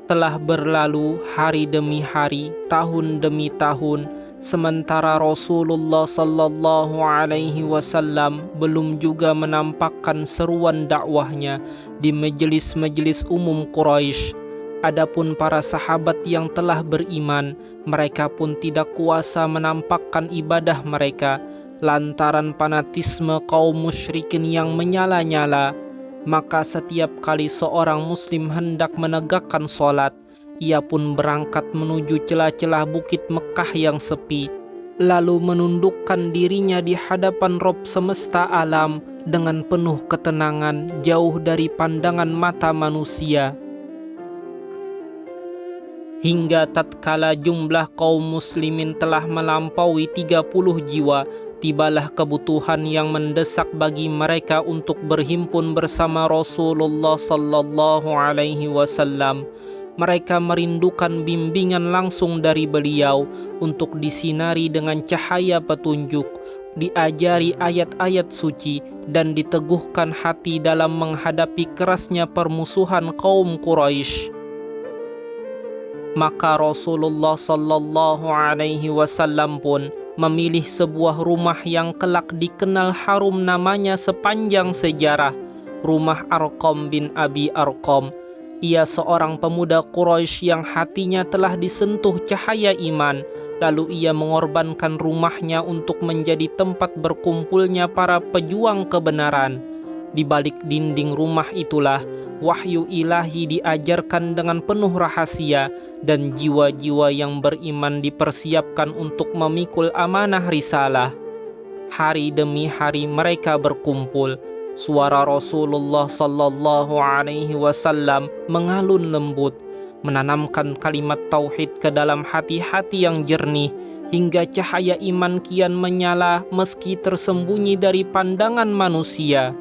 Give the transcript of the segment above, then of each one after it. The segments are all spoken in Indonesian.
Telah berlalu hari demi hari, tahun demi tahun, sementara Rasulullah sallallahu alaihi wasallam belum juga menampakkan seruan dakwahnya di majelis-majelis umum Quraisy. Adapun para sahabat yang telah beriman, mereka pun tidak kuasa menampakkan ibadah mereka lantaran fanatisme kaum musyrikin yang menyala-nyala. Maka setiap kali seorang muslim hendak menegakkan sholat, ia pun berangkat menuju celah-celah bukit Mekah yang sepi, lalu menundukkan dirinya di hadapan Rob semesta alam dengan penuh ketenangan, jauh dari pandangan mata manusia. Hingga tatkala jumlah kaum muslimin telah melampaui 30 jiwa, tibalah kebutuhan yang mendesak bagi mereka untuk berhimpun bersama Rasulullah sallallahu alaihi wasallam. Mereka merindukan bimbingan langsung dari beliau untuk disinari dengan cahaya petunjuk, diajari ayat-ayat suci, dan diteguhkan hati dalam menghadapi kerasnya permusuhan kaum Quraisy. Maka Rasulullah sallallahu alaihi wasallam pun memilih sebuah rumah yang kelak dikenal harum namanya sepanjang sejarah, rumah Arqam bin Abi Arqam. Ia seorang pemuda Quraisy yang hatinya telah disentuh cahaya iman, lalu ia mengorbankan rumahnya untuk menjadi tempat berkumpulnya para pejuang kebenaran. Di balik dinding rumah itulah wahyu ilahi diajarkan dengan penuh rahasia, dan jiwa-jiwa yang beriman dipersiapkan untuk memikul amanah risalah. Hari demi hari mereka berkumpul. Suara Rasulullah sallallahu alaihi wasallam mengalun lembut, menanamkan kalimat tauhid ke dalam hati-hati yang jernih, hingga cahaya iman kian menyala meski tersembunyi dari pandangan manusia.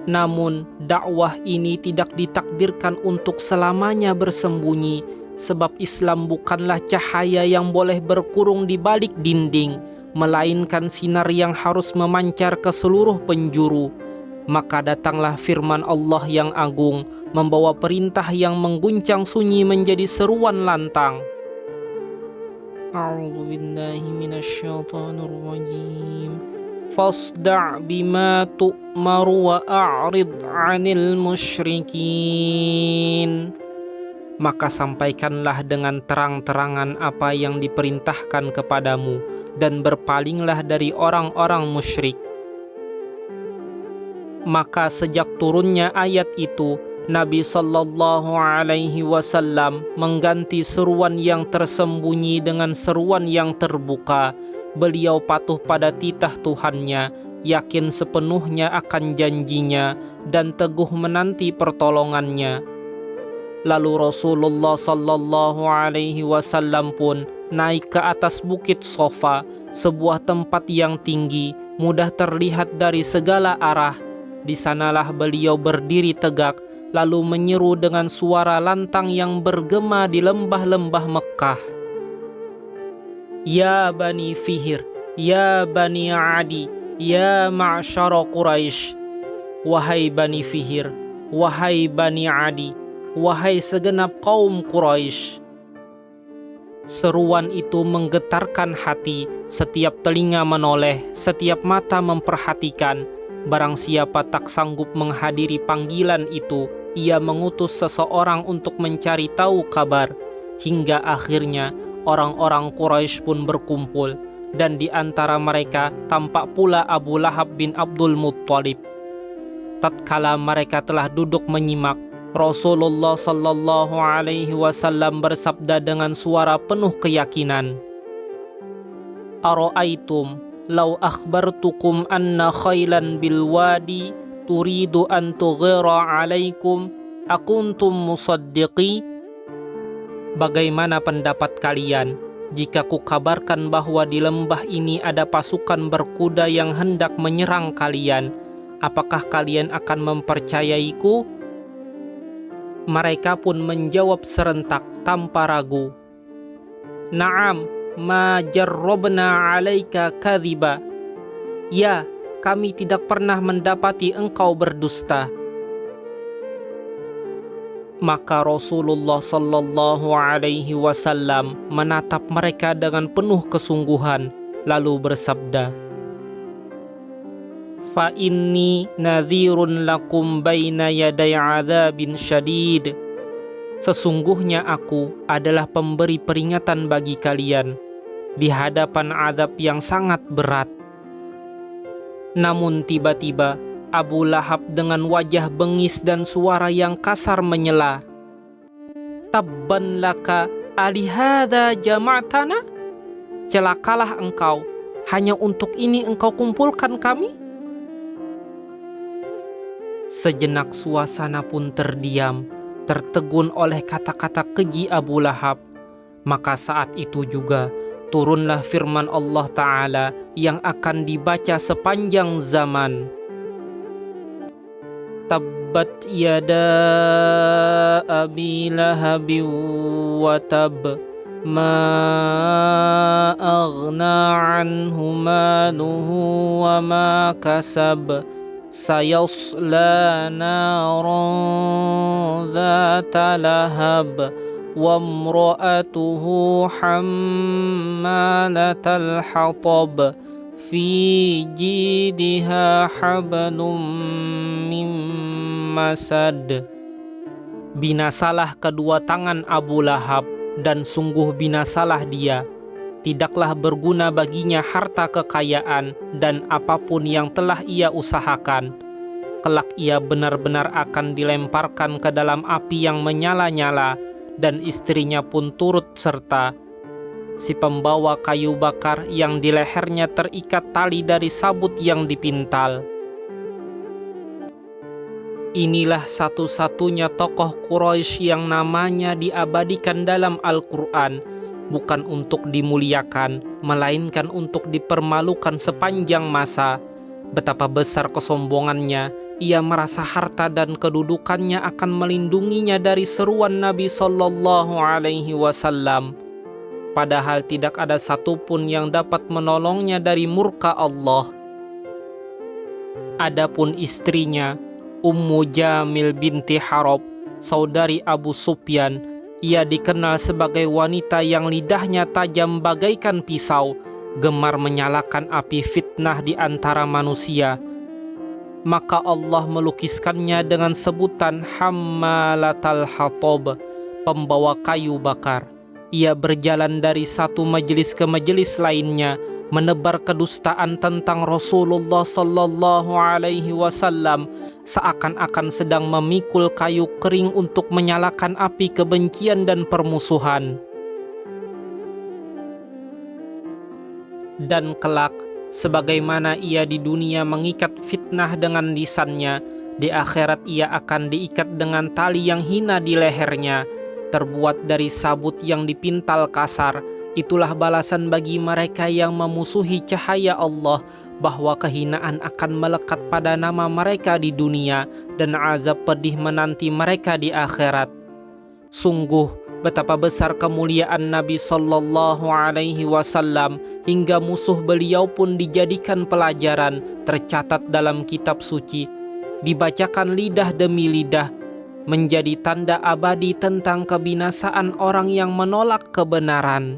Namun, dakwah ini tidak ditakdirkan untuk selamanya bersembunyi, sebab Islam bukanlah cahaya yang boleh berkurung di balik dinding, melainkan sinar yang harus memancar ke seluruh penjuru. Maka datanglah firman Allah yang agung, membawa perintah yang mengguncang sunyi menjadi seruan lantang. A'udzu billahi minasyaitonir rajim. Fasda' bima tu'maru wa a'rid 'anil musyrikin. Maka sampaikanlah dengan terang-terangan apa yang diperintahkan kepadamu, dan berpalinglah dari orang-orang musyrik. Maka sejak turunnya ayat itu, Nabi sallallahu alaihi wasallam mengganti seruan yang tersembunyi dengan seruan yang terbuka. Beliau patuh pada titah Tuhannya, yakin sepenuhnya akan janjinya, dan teguh menanti pertolongannya. Lalu Rasulullah sallallahu alaihi wasallam pun naik ke atas bukit Sofa, sebuah tempat yang tinggi, mudah terlihat dari segala arah. Di sanalah beliau berdiri tegak, lalu menyeru dengan suara lantang yang bergema di lembah-lembah Mekah. Ya Bani Fihr, ya Bani Adi, ya Ma'syara Quraisy. Wahai Bani Fihr, wahai Bani Adi, wahai segenap kaum Quraisy. Seruan itu menggetarkan hati, setiap telinga menoleh, setiap mata memperhatikan. Barang siapa tak sanggup menghadiri panggilan itu, ia mengutus seseorang untuk mencari tahu kabar. Hingga akhirnya orang-orang Quraisy pun berkumpul, dan di antara mereka tampak pula Abu Lahab bin Abdul Muttalib. Tatkala mereka telah duduk menyimak, Rasulullah sallallahu alaihi wasallam bersabda dengan suara penuh keyakinan, "Ara'aitum law akhbartukum anna khailan bil wadi turidu an tughira alaikum akuntum musaddiqi?" Bagaimana pendapat kalian jika kukabarkan bahwa di lembah ini ada pasukan berkuda yang hendak menyerang kalian? Apakah kalian akan mempercayaiku? Mereka pun menjawab serentak tanpa ragu, Na'am, ma jarrabna 'alaika kadhiba. Ya, kami tidak pernah mendapati engkau berdusta. Maka Rasulullah sallallahu alaihi wasallam menatap mereka dengan penuh kesungguhan, lalu bersabda, "Fa inni nadhirun lakum baina yaday 'adzabin syadid." Sesungguhnya aku adalah pemberi peringatan bagi kalian di hadapan azab yang sangat berat. Namun tiba-tiba Abu Lahab dengan wajah bengis dan suara yang kasar menyela, "Tabban laka alihada jama'tana?" Celakalah engkau, hanya untuk ini engkau kumpulkan kami? Sejenak suasana pun terdiam, tertegun oleh kata-kata keji Abu Lahab. Maka saat itu juga turunlah firman Allah Ta'ala yang akan dibaca sepanjang zaman. Tabbat yada abi lahabin wa tab, ma aghna anhu maluhu wa ma kasab, sayasla naran dhata lahab, wa imra'atuhu hammalatal hatab, fi jidha hablum min masad. Binasalah kedua tangan Abu Lahab, dan sungguh binasalah dia. Tidaklah berguna baginya harta kekayaan dan apapun yang telah ia usahakan. Kelak ia benar-benar akan dilemparkan ke dalam api yang menyala-nyala, dan istrinya pun turut serta. Si pembawa kayu bakar yang di lehernya terikat tali dari sabut yang dipintal. Inilah satu-satunya tokoh Quraisy yang namanya diabadikan dalam Al-Quran, bukan untuk dimuliakan, melainkan untuk dipermalukan sepanjang masa. Betapa besar kesombongannya, ia merasa harta dan kedudukannya akan melindunginya dari seruan Nabi Sallallahu Alaihi Wasallam. Padahal tidak ada satupun yang dapat menolongnya dari murka Allah. Adapun istrinya, Ummu Jamil binti Harab, saudari Abu Sufyan, ia dikenal sebagai wanita yang lidahnya tajam bagaikan pisau, gemar menyalakan api fitnah di antara manusia. Maka Allah melukiskannya dengan sebutan Hammalatal Hatab, pembawa kayu bakar. Ia berjalan dari satu majelis ke majelis lainnya, menebar kedustaan tentang Rasulullah Sallallahu Alaihi Wasallam, seakan-akan sedang memikul kayu kering untuk menyalakan api kebencian dan permusuhan. Dan kelak, sebagaimana ia di dunia mengikat fitnah dengan lisannya, di akhirat ia akan diikat dengan tali yang hina di lehernya, terbuat dari sabut yang dipintal kasar. Itulah balasan bagi mereka yang memusuhi cahaya Allah, bahwa kehinaan akan melekat pada nama mereka di dunia dan azab pedih menanti mereka di akhirat. Sungguh betapa besar kemuliaan Nabi Sallallahu Alaihi Wasallam, hingga musuh beliau pun dijadikan pelajaran, tercatat dalam kitab suci, dibacakan lidah demi lidah, menjadi tanda abadi tentang kebinasaan orang yang menolak kebenaran.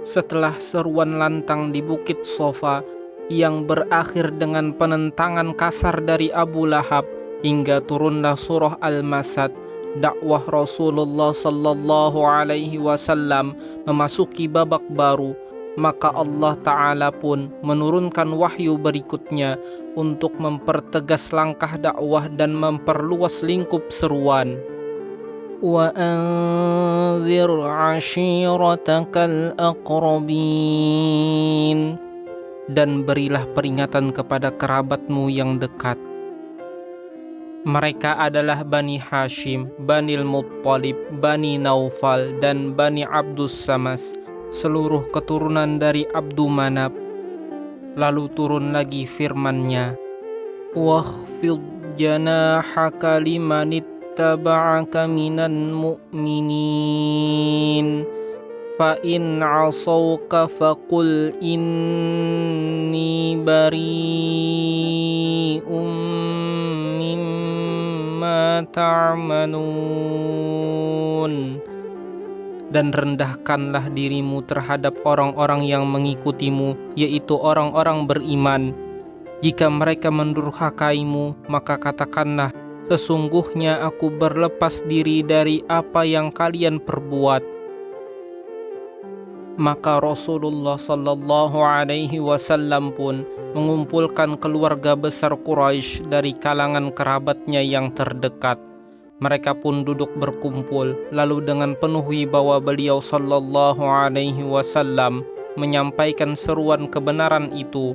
Setelah seruan lantang di Bukit Sofa yang berakhir dengan penentangan kasar dari Abu Lahab, hingga turunlah surah Al-Masad, dakwah Rasulullah Sallallahu Alaihi Wasallam memasuki babak baru. Maka Allah Ta'ala pun menurunkan wahyu berikutnya untuk mempertegas langkah dakwah dan memperluas lingkup seruan. Wa anzir ashiratakal aqrabin, dan berilah peringatan kepada kerabatmu yang dekat. Mereka adalah Bani Hashim, Bani Muttalib, Bani Naufal, dan Bani Abdus Samas, seluruh keturunan dari Abdu Manab. Lalu turun lagi firman-Nya, "Wakhfid janahaka limanit اتبعك من المؤمنين فإن عصوك فقل إني بريء مما تعملون. Dan rendahkanlah dirimu terhadap orang-orang yang mengikutimu, yaitu orang-orang beriman. Jika mereka mendurhakaimu, maka katakanlah, sesungguhnya aku berlepas diri dari apa yang kalian perbuat. Maka Rasulullah sallallahu alaihi wasallam pun mengumpulkan keluarga besar Quraisy dari kalangan kerabatnya yang terdekat. Mereka pun duduk berkumpul, lalu dengan penuh wibawa beliau sallallahu alaihi wasallam menyampaikan seruan kebenaran itu.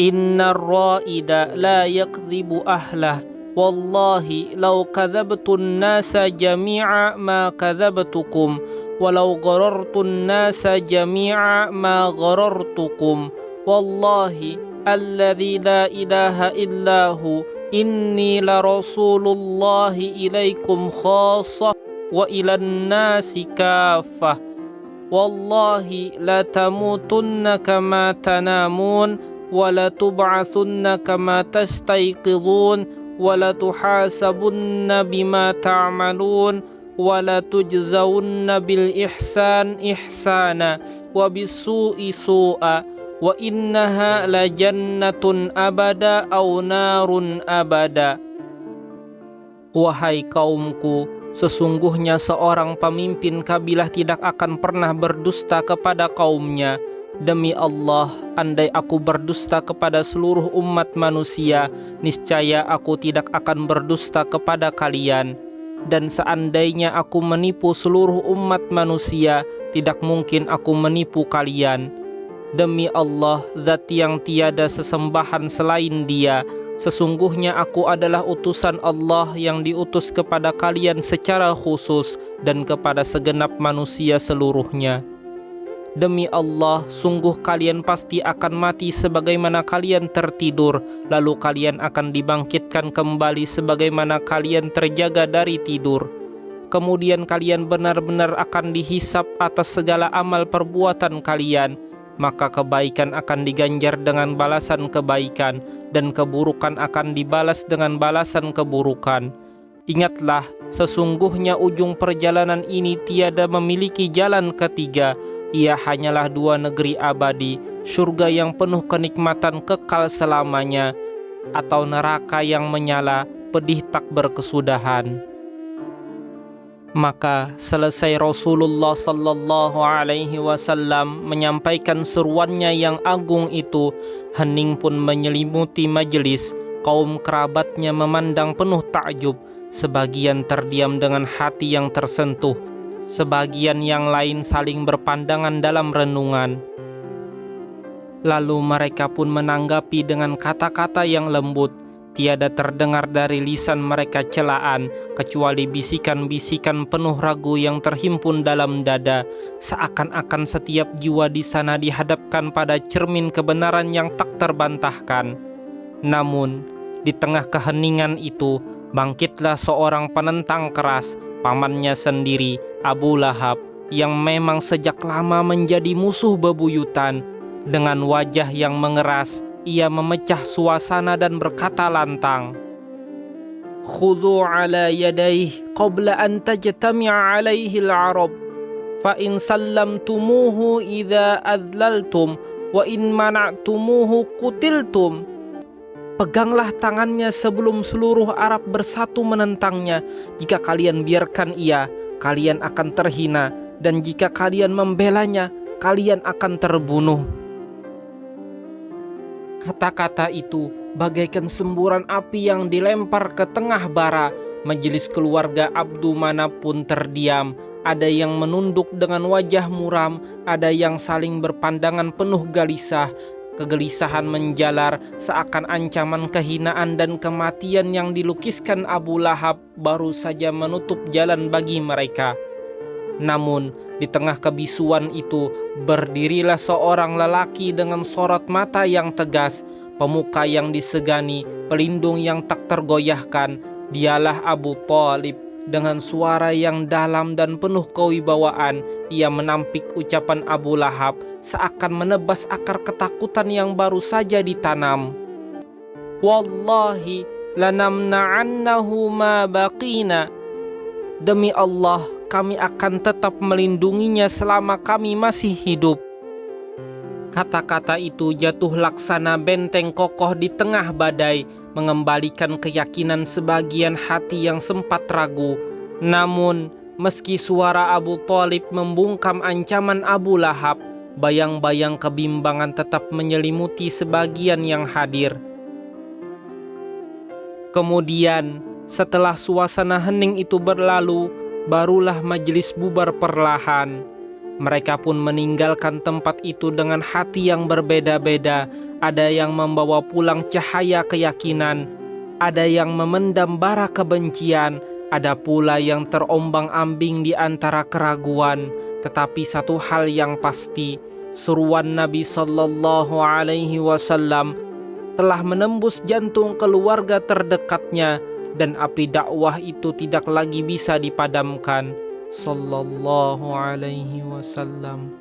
Innar ra'ida la yakdzibu ahlah, wallahi law kadzabtun nasa jami'a ma kadzabtukum walau gharartun nasa jami'a ma gharartukum wallahi alladzi la ilaha illahu inni la rasulullahi ilaikum khassah wa ilan nasi kaffah wallahi la tamutunna kama tanamun wa la tub'atsunna kama tastayqidun wa la tuhasabunna bima ta'malun wala tujzaunna bil ihsan ihsana wa bisu'i su'a wa innaha la jannatun abada aw narun abada. Wahai kaumku, sesungguhnya seorang pemimpin kabilah tidak akan pernah berdusta kepada kaumnya. Demi Allah, andai aku berdusta kepada seluruh umat manusia, niscaya aku tidak akan berdusta kepada kalian. Dan seandainya aku menipu seluruh umat manusia, tidak mungkin aku menipu kalian. Demi Allah, zat yang tiada sesembahan selain Dia, sesungguhnya aku adalah utusan Allah yang diutus kepada kalian secara khusus dan kepada segenap manusia seluruhnya. Demi Allah, sungguh kalian pasti akan mati sebagaimana kalian tertidur, lalu kalian akan dibangkitkan kembali sebagaimana kalian terjaga dari tidur. Kemudian kalian benar-benar akan dihisap atas segala amal perbuatan kalian, maka kebaikan akan diganjar dengan balasan kebaikan, dan keburukan akan dibalas dengan balasan keburukan. Ingatlah, sesungguhnya ujung perjalanan ini tiada memiliki jalan ketiga. Ia hanyalah dua negeri abadi, surga yang penuh kenikmatan kekal selamanya, atau neraka yang menyala, pedih tak berkesudahan. Maka selesai Rasulullah sallallahu alaihi wasallam menyampaikan seruannya yang agung itu, hening pun menyelimuti majelis. Kaum kerabatnya memandang penuh takjub, sebagian terdiam dengan hati yang tersentuh, sebagian yang lain saling berpandangan dalam renungan. Lalu mereka pun menanggapi dengan kata-kata yang lembut. Tiada terdengar dari lisan mereka celaan, kecuali bisikan-bisikan penuh ragu yang terhimpun dalam dada, seakan-akan setiap jiwa di sana dihadapkan pada cermin kebenaran yang tak terbantahkan. Namun, di tengah keheningan itu, bangkitlah seorang penentang keras, pamannya sendiri, Abu Lahab, yang memang sejak lama menjadi musuh bebuyutan. Dengan wajah yang mengeras, ia memecah suasana dan berkata lantang, "Khudhu ala yadayhi qabla an tajtami'a alaihi al-'arab, fa in sallamtumuhu idza adlaltum, wa in mana'tumuhu qutiltum." Peganglah tangannya sebelum seluruh Arab bersatu menentangnya. Jika kalian biarkan ia, kalian akan terhina, dan jika kalian membelanya, kalian akan terbunuh. Kata-kata itu bagaikan semburan api yang dilempar ke tengah bara. Majelis keluarga Abdu Manaf pun terdiam. Ada yang menunduk dengan wajah muram, ada yang saling berpandangan penuh gelisah. Kegelisahan menjalar seakan ancaman kehinaan dan kematian yang dilukiskan Abu Lahab baru saja menutup jalan bagi mereka. Namun, di tengah kebisuan itu, berdirilah seorang lelaki dengan sorot mata yang tegas, pemuka yang disegani, pelindung yang tak tergoyahkan, Dialah Abu Thalib. Dengan suara yang dalam dan penuh kewibawaan, ia menampik ucapan Abu Lahab seakan menebas akar ketakutan yang baru saja ditanam. Wallahi lanamna'annahu ma baqina. Demi Allah, kami akan tetap melindunginya selama kami masih hidup. Kata-kata itu jatuh laksana benteng kokoh di tengah badai, mengembalikan keyakinan sebagian hati yang sempat ragu. Namun, meski suara Abu Thalib membungkam ancaman Abu Lahab, bayang-bayang kebimbangan tetap menyelimuti sebagian yang hadir. Kemudian, setelah suasana hening itu berlalu, barulah majelis bubar perlahan. Mereka pun meninggalkan tempat itu dengan hati yang berbeda-beda. Ada yang membawa pulang cahaya keyakinan, ada yang memendam bara kebencian, ada pula yang terombang-ambing di antara keraguan. Tetapi satu hal yang pasti, seruan Nabi Sallallahu Alaihi Wasallam telah menembus jantung keluarga terdekatnya, dan api dakwah itu tidak lagi bisa dipadamkan. Sallallahu Alaihi Wasallam.